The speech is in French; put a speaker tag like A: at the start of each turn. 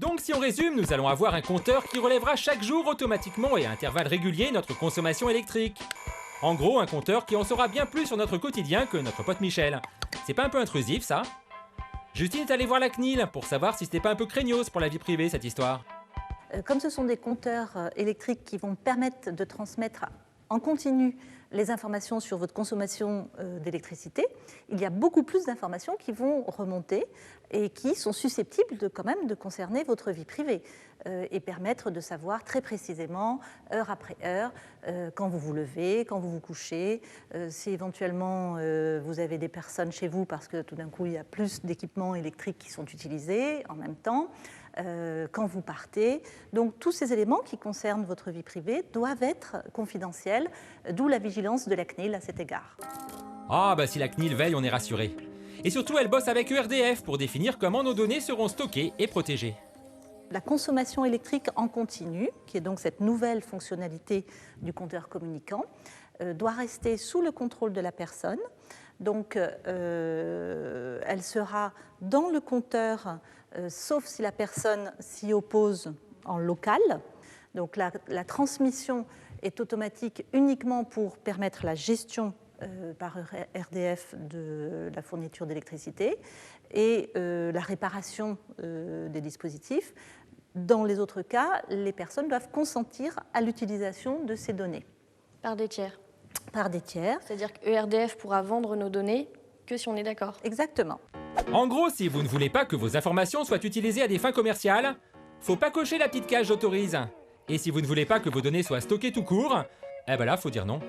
A: Donc si on résume, nous allons avoir un compteur qui relèvera chaque jour automatiquement et à intervalles réguliers notre consommation électrique. En gros, un compteur qui en saura bien plus sur notre quotidien que notre pote Michel. C'est pas un peu intrusif, ça? Justine est allée voir la CNIL pour savoir si c'était pas un peu craignos pour la vie privée, cette histoire.
B: Comme ce sont des compteurs électriques qui vont permettre de transmettre en continu les informations sur votre consommation d'électricité, il y a beaucoup plus d'informations qui vont remonter et qui sont susceptibles quand même de concerner votre vie privée et permettre de savoir très précisément, heure après heure, quand vous vous levez, quand vous vous couchez, si éventuellement vous avez des personnes chez vous parce que tout d'un coup il y a plus d'équipements électriques qui sont utilisés en même temps, quand vous partez. Donc tous ces éléments qui concernent votre vie privée doivent être confidentiels, d'où la vigilance de la CNIL à cet égard.
A: Ah bah si la CNIL veille, on est rassuré. Et surtout, elle bosse avec ERDF pour définir comment nos données seront stockées et protégées.
B: La consommation électrique en continu, qui est donc cette nouvelle fonctionnalité du compteur communicant, doit rester sous le contrôle de la personne. Donc, elle sera dans le compteur, sauf si la personne s'y oppose en local. Donc, la transmission est automatique uniquement pour permettre la gestion par RDF de la fourniture d'électricité et la réparation des dispositifs. Dans les autres cas, les personnes doivent consentir à l'utilisation de ces données.
C: Par des tiers.
B: Par des tiers.
C: C'est-à-dire que ERDF pourra vendre nos données que si on est d'accord.
B: Exactement.
A: En gros, si vous ne voulez pas que vos informations soient utilisées à des fins commerciales, faut pas cocher la petite case j'autorise. Et si vous ne voulez pas que vos données soient stockées tout court, eh ben là, faut dire non.